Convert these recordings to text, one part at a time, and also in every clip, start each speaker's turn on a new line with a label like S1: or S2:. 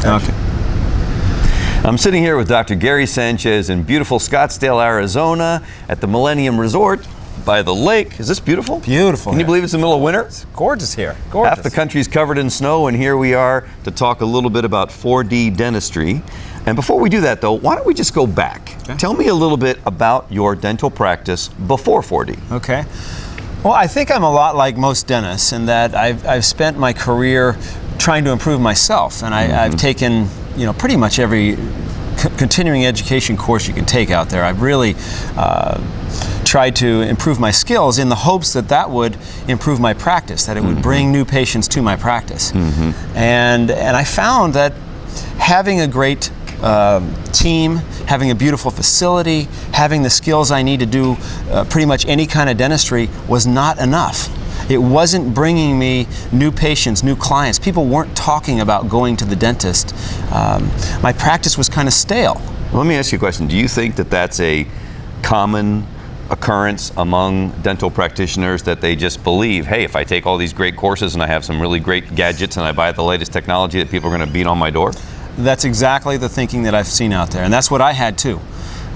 S1: Okay.
S2: I'm sitting here with Dr. Gary Sanchez in beautiful Scottsdale, Arizona at the Millennium Resort by the lake. Is this beautiful?
S1: Beautiful.
S2: Can you believe it's the middle of winter?
S1: It's gorgeous here. Gorgeous.
S2: Half the country's covered in snow, and here we are to talk a little bit about 4D dentistry. And before we do that though, why don't we just go back?
S1: Okay.
S2: Tell me a little bit about your dental practice before 4D.
S1: Okay. Well, I think I'm a lot like most dentists in that I've spent my career trying to improve myself, and I've taken, you know, pretty much every continuing education course you can take out there. I've really tried to improve my skills in the hopes that that would improve my practice, that it would bring new patients to my practice. And I found that having a great team, having a beautiful facility, having the skills I need to do pretty much any kind of dentistry was not enough. It wasn't bringing me new patients, new clients. People weren't talking about going to the dentist. My practice was kind of stale.
S2: Well, let me ask you a question. Do you think that that's a common occurrence among dental practitioners, that they just believe, hey, if I take all these great courses and I have some really great gadgets and I buy the latest technology, that people are going to beat on my door?
S1: That's exactly the thinking that I've seen out there, and that's what I had too.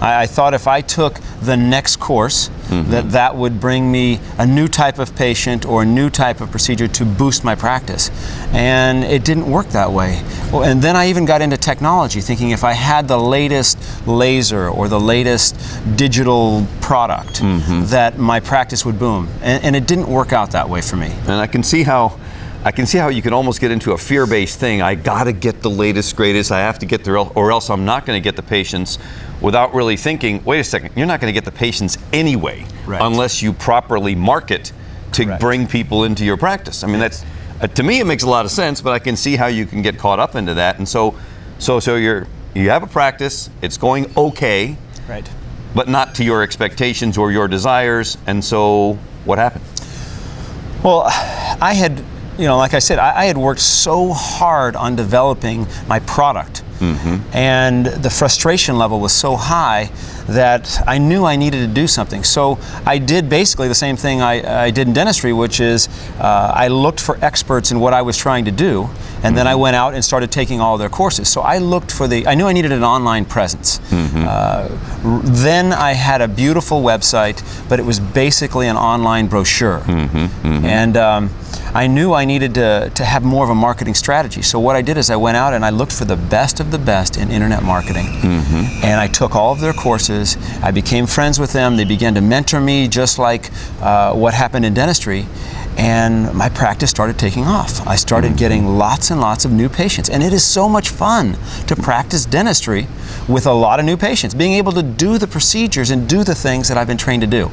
S1: I thought if I took the next course, that would bring me a new type of patient or a new type of procedure to boost my practice. And it didn't work that way. Well, and then I even got into technology, thinking if I had the latest laser or the latest digital product, that my practice would boom. And it didn't work out that way for me.
S2: And I can see how you can almost get into a fear-based thing. I gotta get the latest, greatest, I have to get there, or else I'm not gonna get the patients, without really thinking, wait a second, you're not gonna get the patients anyway, unless you properly market to bring people into your practice. I mean, that's, to me it makes a lot of sense, but I can see how you can get caught up into that. And so you have a practice, it's going okay, but not to your expectations or your desires, and so what happened?
S1: Well, I had, you know, like I said, I had worked so hard on developing my product, and the frustration level was so high that I knew I needed to do something. So I did basically the same thing I did in dentistry, which is I looked for experts in what I was trying to do, and then I went out and started taking all their courses. So I looked for I knew I needed an online presence. Then I had a beautiful website, but it was basically an online brochure. And I knew I needed to have more of a marketing strategy. So what I did is I went out and I looked for the best of the best in internet marketing. And I took all of their courses. I became friends with them. They began to mentor me, just like what happened in dentistry. And my practice started taking off. I started getting lots and lots of new patients. And it is so much fun to practice dentistry with a lot of new patients, being able to do the procedures and do the things that I've been trained to do.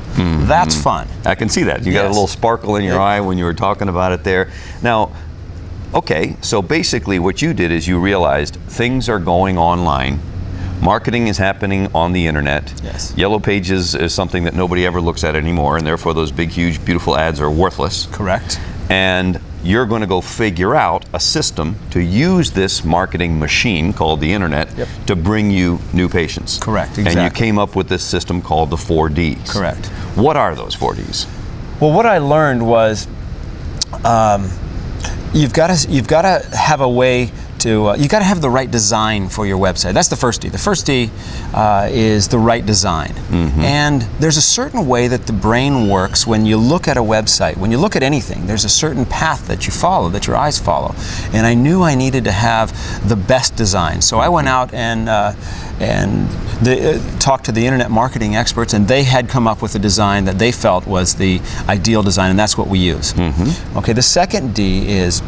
S1: That's fun.
S2: I can see that. You got a little sparkle in your eye when you were talking about it there. Now, okay, so basically what you did is you realized things are going online. Marketing is happening on the internet. Yellow Pages is something that nobody ever looks at anymore, and therefore those big, huge, beautiful ads are worthless.
S1: Correct.
S2: And you're going to go figure out a system to use this marketing machine called the internet to bring you new patients.
S1: Correct, exactly.
S2: And you came up with this system called the 4Ds.
S1: Correct.
S2: What are those 4Ds?
S1: Well, what I learned was you've got to have a way to, you've got to have the right design for your website. That's the first D. The first D is the right design. And there's a certain way that the brain works when you look at a website. When you look at anything, there's a certain path that you follow, that your eyes follow. And I knew I needed to have the best design. So I went out and talked to the internet marketing experts, and they had come up with a design that they felt was the ideal design, and that's what we use. Okay, the second D is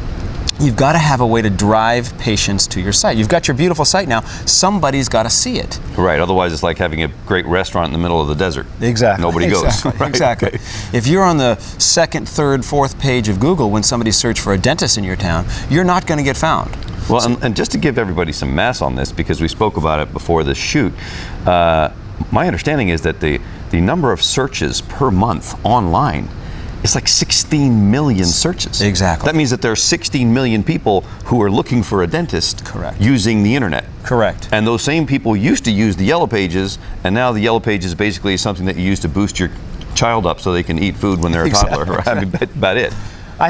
S1: you've got to have a way to drive patients to your site. You've got your beautiful site now. Somebody's got to see it.
S2: Right. Otherwise, it's like having a great restaurant in the middle of the desert.
S1: Exactly.
S2: Nobody goes. Right.
S1: Exactly.
S2: Okay.
S1: If you're on the second, third, fourth page of Google when somebody searches for a dentist in your town, you're not going to get found.
S2: Well, and just to give everybody some mass on this, because we spoke about it before this shoot, my understanding is that the number of searches per month online, it's like 16 million searches.
S1: Exactly.
S2: That means that there are 16 million people who are looking for a dentist.
S1: Correct.
S2: Using the internet.
S1: Correct.
S2: And those same people used to use the Yellow Pages, and now the Yellow Pages basically is something that you use to boost your child up so they can eat food when they're a toddler. Right? I mean, that's about it.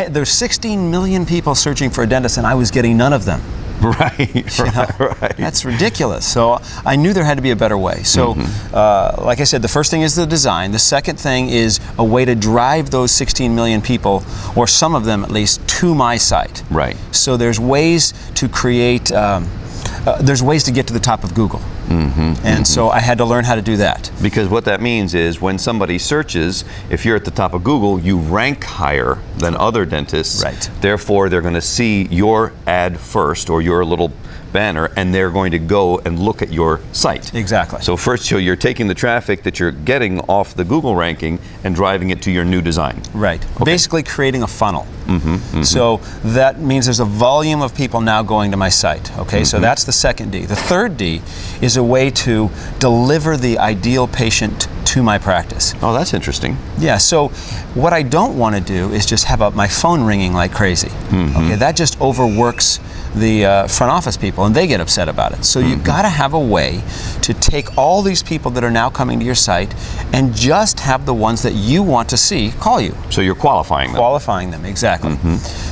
S1: There's 16 million people searching for a dentist, and I was getting none of them.
S2: Right, right.
S1: That's ridiculous. So I knew there had to be a better way. So like I said, the first thing is the design. The second thing is a way to drive those 16 million people, or some of them at least, to my site.
S2: Right.
S1: So there's ways to create, there's ways to get to the top of Google. And so I had to learn how to do that.
S2: Because what that means is when somebody searches, if you're at the top of Google, you rank higher than other dentists.
S1: Right.
S2: Therefore, they're going to see your ad first, or your little banner, and they're going to go and look at your site.
S1: Exactly.
S2: So first, you're taking the traffic that you're getting off the Google ranking and driving it to your new design.
S1: Right. Basically creating a funnel. So that means there's a volume of people now going to my site. Okay, so that's the second D. The third D is a way to deliver the ideal patient to my practice.
S2: Oh, that's interesting.
S1: Yeah, so what I don't want to do is just have my phone ringing like crazy. Okay, that just overworks the front office people, and they get upset about it. So you've got to have a way to take all these people that are now coming to your site and just have the ones that you want to see call you.
S2: So you're qualifying them.
S1: Qualifying them, exactly.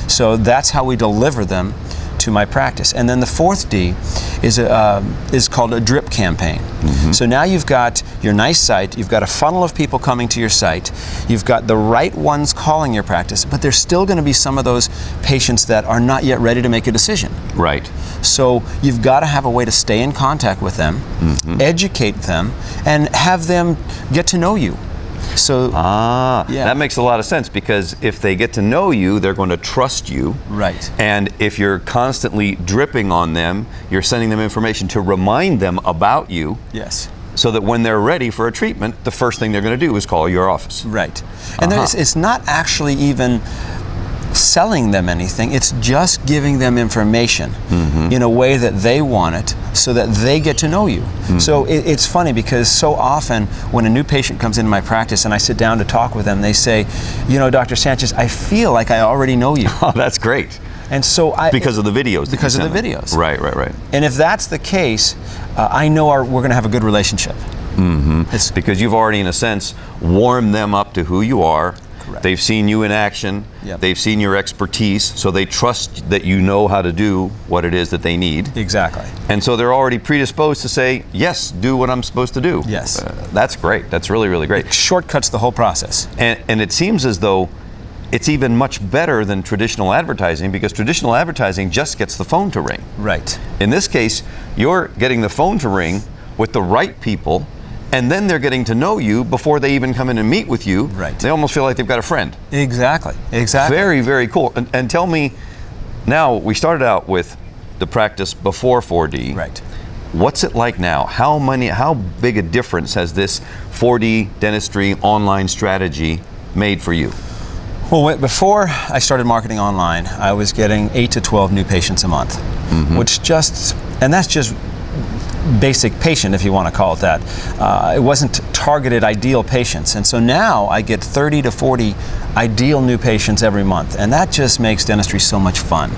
S1: So that's how we deliver them to my practice. And then the fourth D is called a drip campaign. So now you've got your nice site, you've got a funnel of people coming to your site, you've got the right ones calling your practice, but there's still going to be some of those patients that are not yet ready to make a decision.
S2: Right.
S1: So you've got to have a way to stay in contact with them, educate them, and have them get to know you. So
S2: that makes a lot of sense, because if they get to know you, they're going to trust you.
S1: Right.
S2: And if you're constantly dripping on them, you're sending them information to remind them about you.
S1: Yes.
S2: So that when they're ready for a treatment, the first thing they're going to do is call your office.
S1: Right. And it's not actually even selling them anything, it's just giving them information in a way that they want it, so that they get to know you. So it's funny, because so often when a new patient comes into my practice and I sit down to talk with them, they say, you know, Dr. Sanchez, I feel like I already know you.
S2: Oh, that's great.
S1: And so
S2: because of the videos.
S1: Because of the videos.
S2: Right, right, right.
S1: And if that's the case, I know we're going to have a good relationship.
S2: It's because you've already, in a sense, warmed them up to who you are.
S1: Correct.
S2: They've seen you in action.
S1: Yep.
S2: They've seen your expertise, so they trust that you know how to do what it is that they need.
S1: Exactly.
S2: And so they're already predisposed to say, yes, do what I'm supposed to do.
S1: Yes.
S2: That's great. That's really, really great.
S1: It shortcuts the whole process.
S2: And it seems as though it's even much better than traditional advertising, because traditional advertising just gets the phone to ring.
S1: Right.
S2: In this case, you're getting the phone to ring with the right people, and then they're getting to know you before they even come in and meet with you.
S1: Right.
S2: They almost feel like they've got a friend.
S1: Exactly. Exactly.
S2: Very, very cool. And tell me, now we started out with the practice before 4D.
S1: Right.
S2: What's it like now? How big a difference has this 4D dentistry online strategy made for you?
S1: Well, before I started marketing online, I was getting 8 to 12 new patients a month, which that's just basic patient, if you want to call it that. It wasn't targeted ideal patients. And so now I get 30 to 40 ideal new patients every month. And that just makes dentistry so much fun.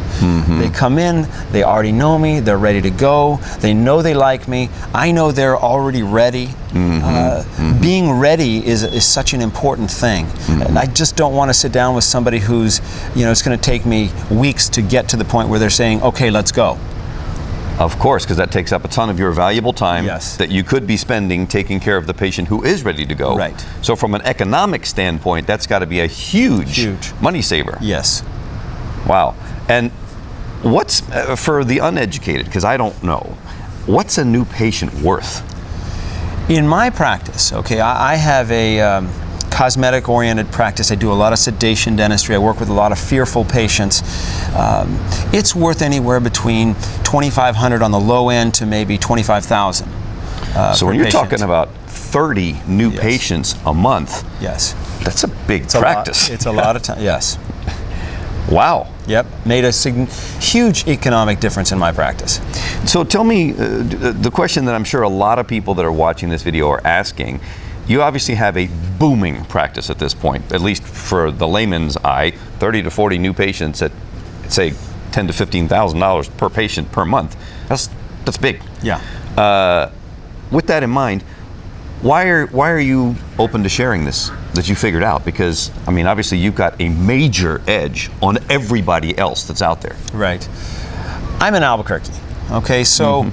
S1: They come in, they already know me, they're ready to go, they know they like me, I know they're already ready. Being ready is such an important thing. And I just don't want to sit down with somebody who's, it's going to take me weeks to get to the point where they're saying, okay, let's go.
S2: Of course, because that takes up a ton of your valuable time that you could be spending taking care of the patient who is ready to go.
S1: Right.
S2: So from an economic standpoint, that's got to be a huge money saver.
S1: Yes.
S2: Wow. And what's, for the uneducated, because I don't know, what's a new patient worth?
S1: In my practice, okay, I have a cosmetic-oriented practice. I do a lot of sedation dentistry. I work with a lot of fearful patients. It's worth anywhere between $2,500 on the low end to maybe $25,000.
S2: So when you're talking about 30 new patients a month, that's a big practice.
S1: It's a lot of time. Yes.
S2: Wow.
S1: Yep. Made a huge economic difference in my practice.
S2: So tell me, the question that I'm sure a lot of people that are watching this video are asking, you obviously have a booming practice at this point, at least for the layman's eye, 30 to 40 new patients at, say, $10,000 to $15,000 per patient per month. That's big.
S1: Yeah.
S2: With that in mind, why are you open to sharing this that you figured out? Because, I mean, obviously you've got a major edge on everybody else that's out there.
S1: Right. I'm in Albuquerque, okay, so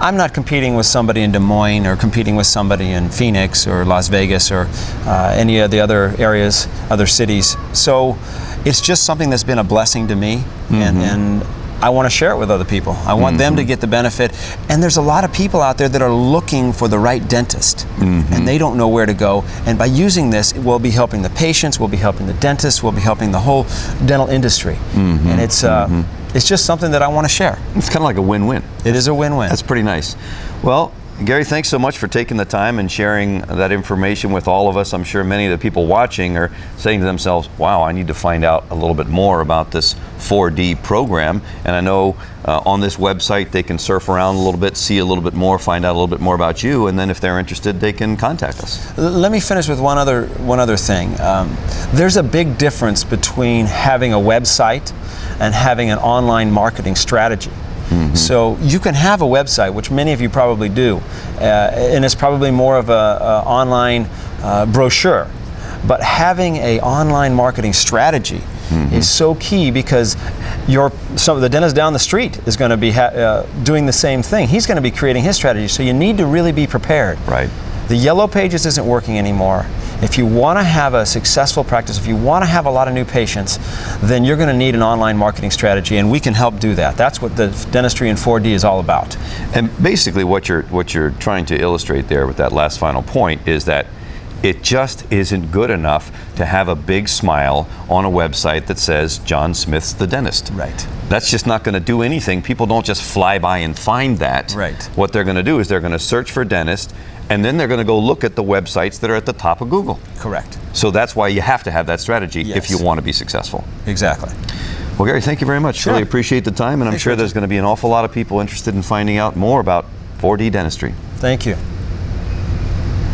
S1: I'm not competing with somebody in Des Moines or competing with somebody in Phoenix or Las Vegas or any of the other areas, other cities. So it's just something that's been a blessing to me, and I want to share it with other people. I want them to get the benefit. And there's a lot of people out there that are looking for the right dentist, and they don't know where to go. And by using this, we'll be helping the patients, we'll be helping the dentists, we'll be helping the whole dental industry. And it's just something that I want to share.
S2: It's kind of like a win-win.
S1: It is a win-win.
S2: That's pretty nice. Well, Gary, thanks so much for taking the time and sharing that information with all of us. I'm sure many of the people watching are saying to themselves, wow, I need to find out a little bit more about this 4D program. And I know on this website they can surf around a little bit, see a little bit more, find out a little bit more about you, and then if they're interested, they can contact us.
S1: Let me finish with one other thing. There's a big difference between having a website and having an online marketing strategy. So you can have a website, which many of you probably do, and it's probably more of a online brochure. But having a online marketing strategy is so key, because some of the dentist down the street is going to be doing the same thing. He's going to be creating his strategy. So you need to really be prepared.
S2: Right.
S1: The Yellow Pages isn't working anymore. If you want to have a successful practice, if you want to have a lot of new patients, then you're going to need an online marketing strategy, and we can help do that. That's what the Dentistry in 4D is all about.
S2: And basically what you're trying to illustrate there with that last final point is that it just isn't good enough to have a big smile on a website that says John Smith's the dentist.
S1: Right.
S2: That's just not going to do anything. People don't just fly by and find that.
S1: Right.
S2: What they're going to do is they're going to search for dentist, and then they're going to go look at the websites that are at the top of Google.
S1: Correct.
S2: So that's why you have to have that strategy if you want to be successful.
S1: Exactly.
S2: Well, Gary, thank you very much.
S1: Sure.
S2: Really appreciate the time, and I'm sure there's going to be an awful lot of people interested in finding out more about 4D dentistry.
S1: Thank you.